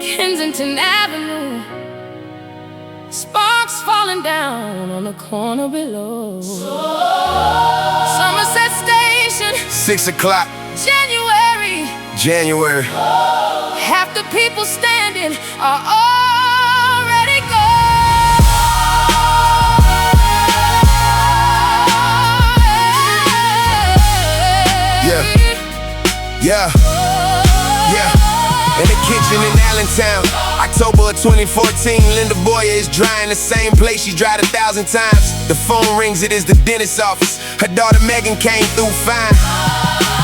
Kensington Avenue. Sparks falling down on the corner below. Somerset Station, 6 o'clock, January. Half the people standing are already gone. Yeah. In the kitchen in Allentown, October of 2014, Linda Boyer is drying the same place she dried 1,000 times. The phone rings, it is the dentist's office. Her daughter Megan came through fine.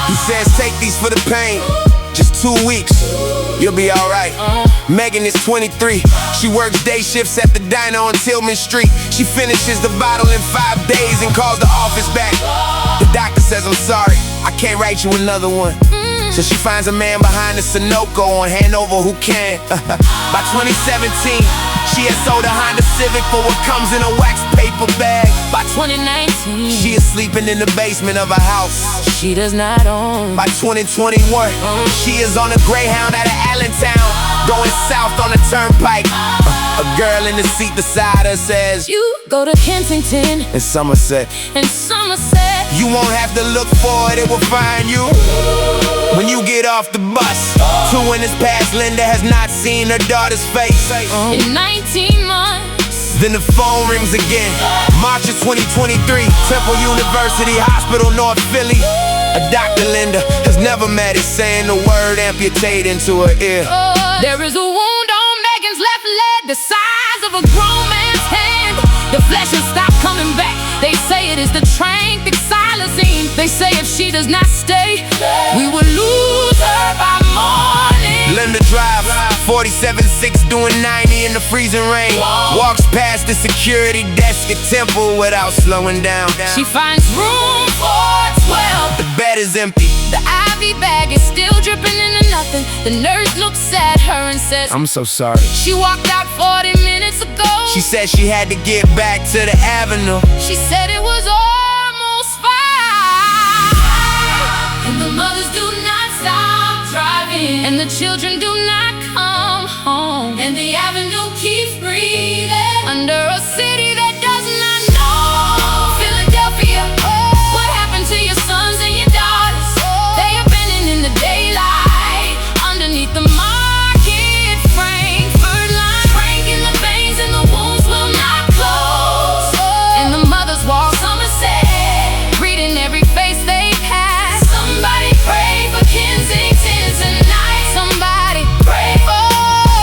He says, take these for the pain. Just 2 weeks, you'll be alright. Megan is 23. She works day shifts at the diner on Tillman Street. She finishes the bottle in 5 days and calls the office back. The doctor says, I'm sorry, I can't write you another one. So she finds a man behind the Sunoco on Hanover who can. By 2017, she has sold a Honda Civic for what comes in a wax paper bag. By 2019, she is sleeping in the basement of a house she does not own. By 2021, she is on a Greyhound out of Allentown, going south on the turnpike. A girl in the seat beside her says, you go to Kensington in Somerset. You won't have to look for it, it will find you when you get off the bus. 2 minutes past, Linda has not seen her daughter's face in 19 months. Then the phone rings again. March of 2023, Temple University Hospital, North Philly. A Dr. Linda has never met is saying the word amputate into her ear. There is a wound on Megan's left leg the size of a grown man's hand. The flesh has stopped coming back. They say it is the tranquilizing. They say if she does not stay, we will lose her by morning. Linda drives 47.6 doing 90 in the freezing rain. Walks past the security desk at Temple without slowing down. She finds room for 12. The bed is empty. The IV bag is still dripping into nothing. The nurse looks at her and says, I'm so sorry. She walked out 40 minutes ago. She said she had to get back to the avenue. She said it was almost 5. And the mothers do not stop driving, and the children do not come home, and the avenue keeps breathing under a city that does not know. Philadelphia, what happened to your sons and your daughters? They abandoned in the daylight underneath the market Frankfurt line. Frank in the veins and the wounds will not close. And the mothers walk Somerset, reading every face they pass. Somebody pray for Kensington tonight. Somebody pray for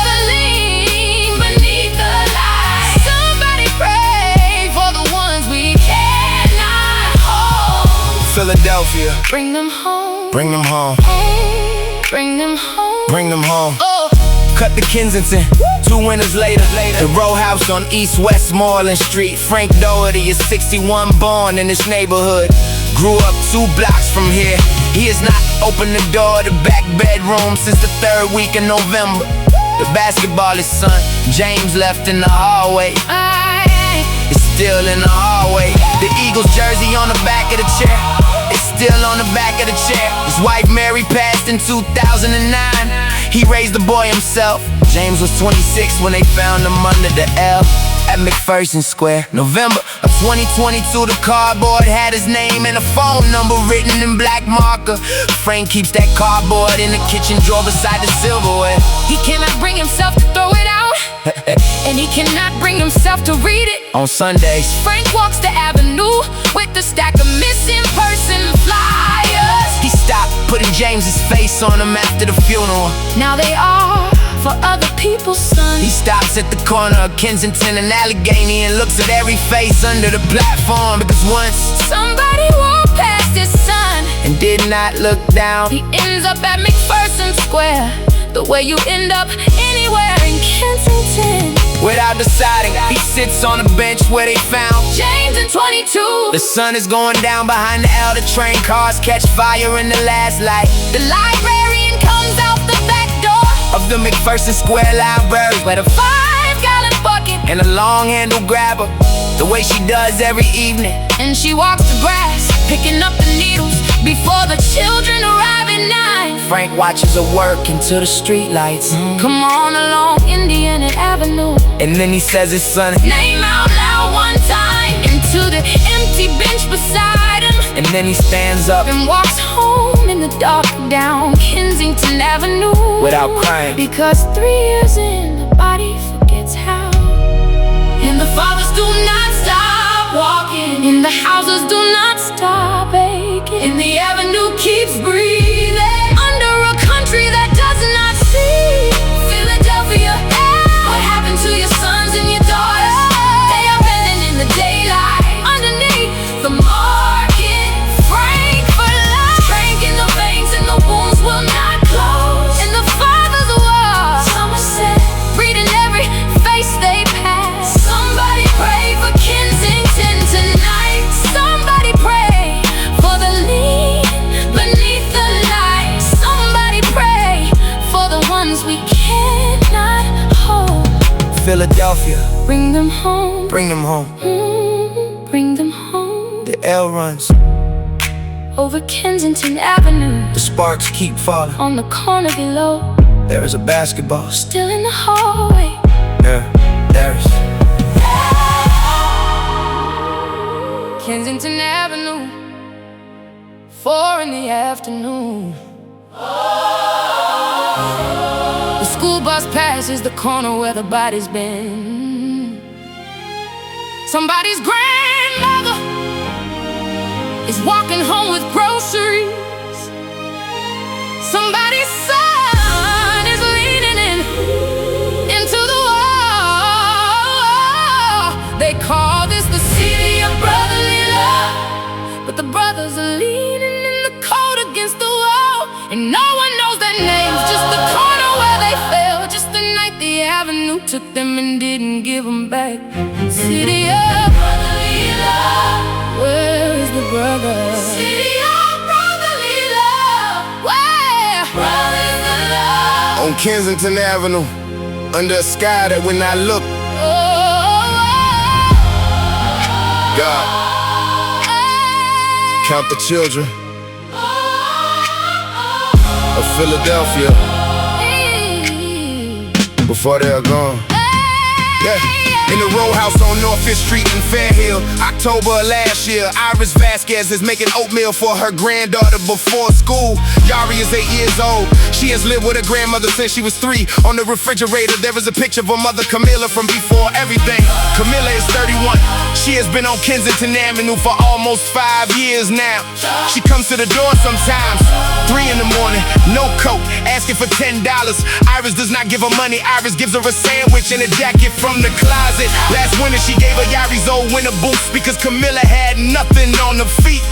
the lean beneath the light. Somebody pray for the ones we cannot hold. Philadelphia, Bring them home. bring them home. Bring them home. Bring them home. Oh. Cut to Kensington, 2 winters later. The row house on East Westmoreland Street. Frank Doherty is 61, born in this neighborhood. Grew up 2 blocks from here. He has not opened the door to back bedroom since the 3rd week of November. The basketballist son, James, left in the hallway. It's still in the hallway. The Eagles jersey on the back of the chair. It's still on the back of the chair. His wife Mary passed in 2009. He raised the boy himself. James was 26 when they found him under the L at McPherson Square. November of 2022, the cardboard had his name and a phone number written in black marker. Frank keeps that cardboard in the kitchen drawer beside the silverware. He cannot bring himself to throw it out, and he cannot bring himself to read it. On Sundays, Frank walks the avenue with the stack of missing person flyers. he stopped putting James's face on them after the funeral. Now they are for other people's sons. He stops at the corner of Kensington and Allegheny and looks at every face under the platform, because once Somebody walked past his son and did not look down. He ends up at McPherson Square, the way you end up anywhere in Kensington. Without deciding, he sits on a bench where they found James and 22. The sun is going down behind the Elder train. Cars catch fire in the last light. The librarian comes out the back door of the McPherson Square Library with a 5-gallon bucket and a long handle grabber, the way she does every evening. and she walks the grass, picking up the needles before the children arrive at 9. Frank watches her work into the streetlights. Come on along Indiana Avenue, And then he says his son name out loud one time into the empty bench beside him. and then he stands up And walks home in the dark down Kensington Avenue without crying. Because 3 years in, the body forgets how. And the fathers do not stop walking, and the houses do not stop aching, and the avenue keeps breathing under a country that does not see. Philadelphia, what happened to your sons and your daughters? They are bending in the daylight underneath the market. Frank for life. Frank in the veins and the wounds will not close. And the fathers war, Somerset, reading every face they pass. Somebody pray for Kensington tonight. Somebody pray for the lean beneath the light. Somebody pray for the ones we cannot hold. Philadelphia, Bring them home. bring them home. Bring them home. The L runs, Over Kensington Avenue, the sparks keep falling. on the corner below, There is a basketball. still in the hallway. Yeah, there is. Kensington Avenue, 4 in the afternoon. The school bus passes the corner where the body's been. Somebody's grandmother is walking home with groceries. Somebody's son is leaning into the wall. They call this the city of brotherly love, but the brothers are leaning in the cold against the wall, and no one knows their names, just the corner where they fell, just the night the avenue took them and didn't give them back. City of brotherly love, where is the brother? City of brotherly love, where? Brother's the love. On Kensington Avenue, under a sky that when I look, God, count the children of Philadelphia before they're gone. Yeah. In the row house on North 5th Street in Fairhill, October of last year, Iris Vasquez is making oatmeal for her granddaughter before school. Yari is 8 years old. She has lived with her grandmother since she was 3. On the refrigerator, there is a picture of her mother, Camilla, from before everything. Camilla is 31. She has been on Kensington Avenue for almost 5 years now. She comes to the door sometimes, 3 in the morning, no coat, asking for $10. Iris does not give her money. Iris gives her a sandwich and a jacket from the closet. Last winter she gave her Yari's old winter boots because Camilla had nothing on her feet.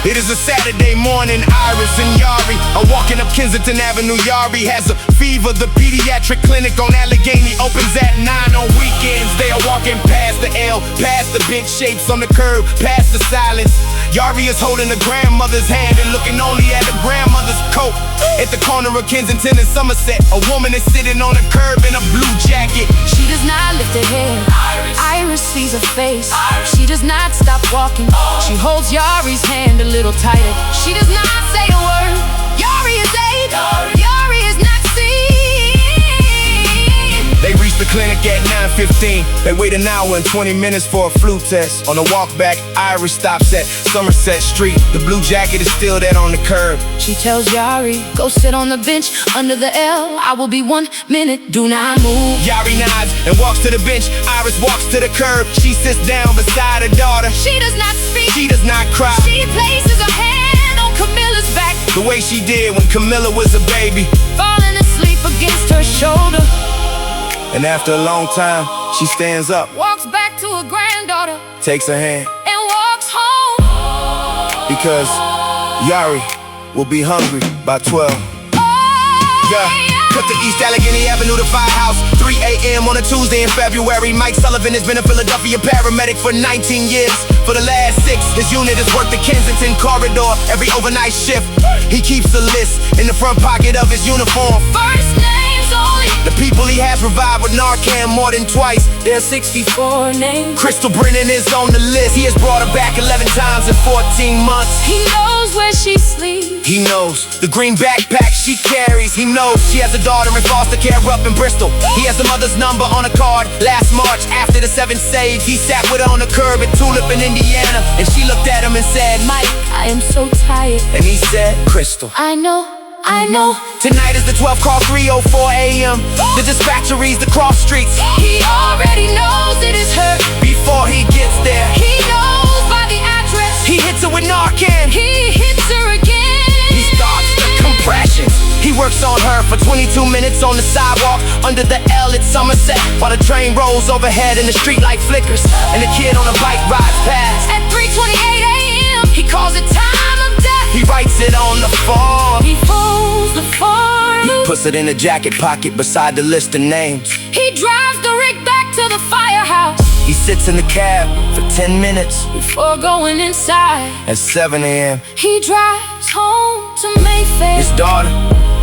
It is a Saturday morning, Iris and Yari are walking up Kensington Avenue. Yari has a fever. The pediatric clinic on Allegheny opens at 9 on weekends. They are walking past the L, past the bench shapes on the curb, past the silence. Yari is holding her grandmother's hand and looking only at her grandmother's coat. At the corner of Kensington and Somerset, a woman is sitting on a curb in a blue jacket. She does not lift her head. Iris sees her face. She does not stop walking. She holds Yari's hand a little tighter. She does not say a word. Yari is 8. Yari is not seen. They reach the clinic at 9:15. They wait an hour and 20 minutes for a flu test. On the walk back, Iris stops at Somerset Street. The blue jacket is still there on the curb. She tells Yari, go sit on the bench under the L. I will be 1 minute, do not move. Yari nods and walks to the bench. Iris walks to the curb. She sits down beside her daughter. She does not speak. She does not cry. She places her hand on Camilla's back, The way she did when Camilla was a baby. falling asleep against her shoulder. And after a long time, she stands up, Walks back to her granddaughter takes her hand, and walks home. because Yari will be hungry by 12. Yeah. Cut to East Allegheny Avenue to Firehouse, 3 a.m. on a Tuesday in February. Mike Sullivan has been a Philadelphia paramedic for 19 years. For the last 6, his unit has worked the Kensington corridor every overnight shift. He keeps a list in the front pocket of his uniform. First names only, The people he has revived with Narcan more than twice. There's 64 names. Crystal Brennan is on the list. He has brought her back 11 times in 14 months. He knows where she sleeps. He knows the green backpack she carries. He knows she has a daughter in foster care up in Bristol. He has the mother's number on a card. Last March, after the 7th sage, he sat with her on the curb at Tulip in Indiana. And she looked at him and said, Mike, I am so tired. And he said, Crystal, I know. Tonight is the 12th call, 3:04 a.m. The dispatcher reads the cross streets. He already knows it is her. Before he gets there, He knows by the address. he hits her with Narcan. He hits her again. He starts the compressions. He works on her for 22 minutes on the sidewalk under the L at Somerset, while the train rolls overhead and the street light flickers and the kid on a bike rides past. At 3:28 a.m. He calls it time of death. He writes it on the form. He folds the form. He puts it in a jacket pocket beside the list of names. He drives the rig back to the firehouse He sits in the cab for 10 minutes. before going inside. At 7 a.m. He drives home to Mayfair. his daughter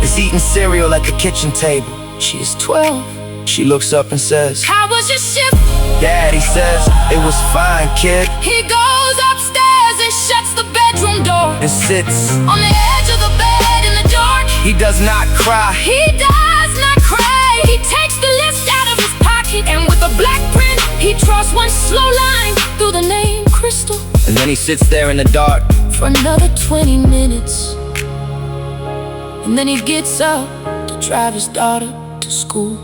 is eating cereal at the kitchen table. She is 12. She looks up and says, How was your shift? Dad, he says, it was fine, kid. He goes upstairs and shuts the bedroom door. And sits. On the edge of the bed in the dark, He does not cry. he does not cry. He takes the list out of his pocket, and with a black print, he draws one slow line through the name Crystal. And then he sits there in the dark For another 20 minutes. And then he gets up to drive his daughter to school.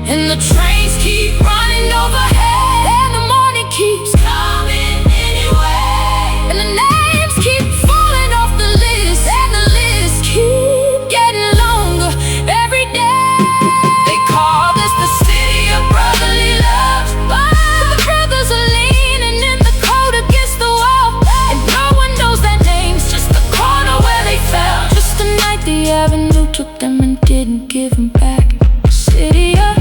And the trains keep running overhead, and the morning keeps coming anyway. And the names keep falling off the list, and the list keep getting longer every day. They call this the city of brotherly love, but the brothers are leaning in the cold against the wall, and no one knows their names, just the corner where they fell. Just the night the avenue took them and didn't give them back. City of